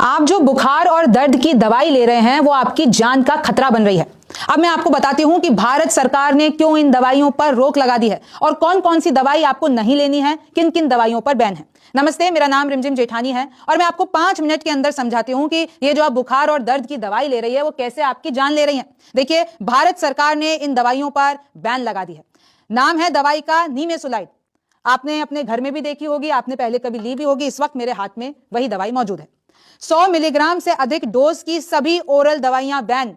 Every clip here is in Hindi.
आप जो बुखार और दर्द की दवाई ले रहे हैं वो आपकी जान का खतरा बन रही है। अब मैं आपको बताती हूं कि भारत सरकार ने क्यों इन दवाइयों पर रोक लगा दी है और कौन कौन सी दवाई आपको नहीं लेनी है, किन किन दवाइयों पर बैन है। नमस्ते, मेरा नाम रिमझिम जेठानी है और मैं आपको 5 मिनट के अंदर समझाती हूं कि ये जो आप बुखार और दर्द की दवाई ले रही है वो कैसे आपकी जान ले रही है। देखिए, भारत सरकार ने इन दवाइयों पर बैन लगा दी है। नाम है दवाई का नीमेसुलाइड। आपने अपने घर में भी देखी होगी, आपने पहले कभी ली भी होगी। इस वक्त मेरे हाथ में वही दवाई मौजूद है। 100 मिलीग्राम से अधिक डोज की सभी ओरल दवाइयां बैन।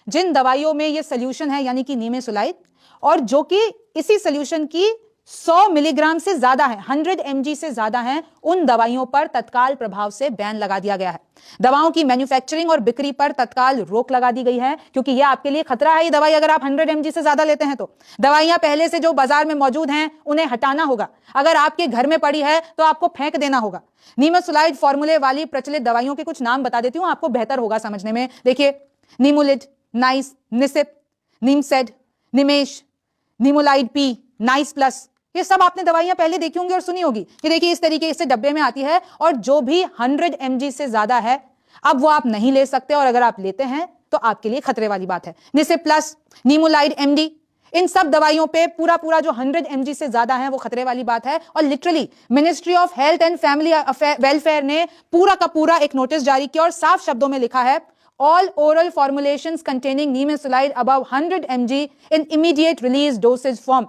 जिन दवाइयों में ये सोल्यूशन है यानी कि नीमेसुलाइड और जो कि इसी सोल्यूशन की 100 मिलीग्राम से ज्यादा है, 100 mg से ज्यादा है, उन दवाइयों पर तत्काल प्रभाव से बैन लगा दिया गया है। दवाओं की मैन्युफैक्चरिंग और बिक्री पर तत्काल रोक लगा दी गई है क्योंकि यह आपके लिए खतरा है। ये दवाई अगर आप 100 mg से ज्यादा लेते हैं तो दवाइयां पहले से जो बाजार में मौजूद हैं उन्हें हटाना होगा। अगर आपके घर में पड़ी है तो आपको फेंक देना होगा। नीमेसुलाइड फॉर्मूले वाली प्रचलित दवाइयों के कुछ नाम बता देती हूं, आपको बेहतर होगा समझने में। देखिए, नीमुलिड, नाइस, निसिप, नीमसेड, निमेश, नीमोलाइड पी, नाइस प्लस, ये सब आपने दवाइयां पहले देखी होंगी और सुनी होगी। ये देखिए, इस तरीके से डब्बे में आती है और जो भी 100 mg से ज्यादा है अब वो आप नहीं ले सकते और अगर आप लेते हैं तो आपके लिए खतरे वाली बात है। निसिप प्लस, नीमोलाइड एमडी, इन सब दवाइयों पे पूरा जो 100 mg से ज्यादा है वो खतरे वाली बात है। और literally ministry of health and family welfare ने पूरा का पूरा एक नोटिस जारी किया और साफ शब्दों में लिखा है, all oral formulations containing nimesulide above 100 mg in immediate release dosage form।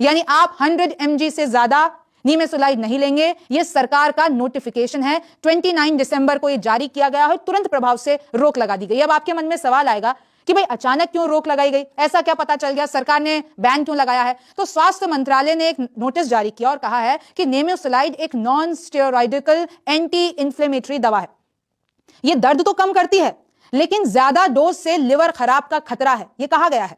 यानी आप 100 mg से ज्यादा नीमेसुलाइड नहीं लेंगे। यह सरकार का नोटिफिकेशन है। 29 दिसंबर को यह जारी किया गया है, तुरंत प्रभाव से रोक लगा दी गई। अब आपके मन में सवाल आएगा कि भाई अचानक क्यों रोक लगाई गई, ऐसा क्या पता चल गया, सरकार ने बैन क्यों लगाया है? तो स्वास्थ्य मंत्रालय ने एक नोटिस जारी किया और कहा है कि नीमेसुलाइड एक नॉन स्टेरॉइडिकल एंटी इंफ्लेमेटरी दवा है। यह दर्द तो कम करती है लेकिन ज्यादा डोज से लिवर खराब का खतरा है, यह कहा गया है।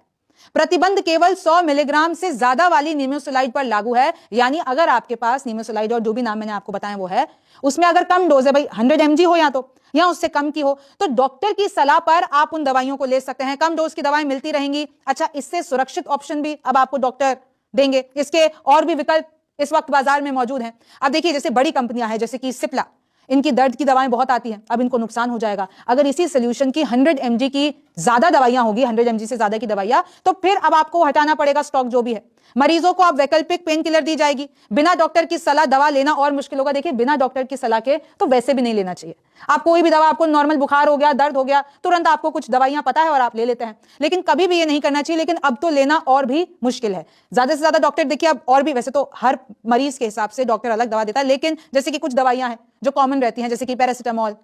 प्रतिबंध केवल 100 मिलीग्राम से ज्यादा वाली नीमेसुलाइड पर लागू है। यानी अगर आपके पास नीमेसुलाइड और जो भी नाम मैंने आपको बताया वो है, उसमें अगर कम डोज है, भाई 100 mg हो या उससे कम की हो, तो डॉक्टर की सलाह पर आप उन दवाइयों को ले सकते हैं। कम डोज की दवाएं मिलती रहेंगी। अच्छा, इससे सुरक्षित ऑप्शन भी अब आपको डॉक्टर देंगे। इसके और भी विकल्प इस वक्त बाजार में मौजूद हैं। अब देखिए, जैसे बड़ी कंपनियां हैं जैसे कि सिप्ला, इनकी दर्द की दवाएं बहुत आती हैं, अब इनको नुकसान हो जाएगा। अगर इसी सोल्यूशन की 100 mg की ज्यादा दवाइयां होगी, 100 mg से ज्यादा की दवाइयां, तो फिर अब आपको हटाना पड़ेगा स्टॉक जो भी है। मरीजों को अब वैकल्पिक पेन किलर दी जाएगी। बिना डॉक्टर की सलाह दवा लेना और मुश्किल होगा। देखिए, बिना डॉक्टर की सलाह के तो वैसे भी नहीं लेना चाहिए। आप कोई भी दवा, आपको नॉर्मल बुखार हो गया, दर्द हो गया, तुरंत आपको कुछ दवाइयां पता है और आप ले लेते हैं, लेकिन कभी भी ये नहीं करना चाहिए। लेकिन अब तो लेना और भी मुश्किल है। ज्यादा से ज्यादा डॉक्टर देखिए अब और भी, वैसे तो हर मरीज के हिसाब से डॉक्टर अलग दवा देता है, लेकिन जैसे कि कुछ दवाइयां हैं जो कॉमन रहती हैं, जैसे कि पैरासिटामोल,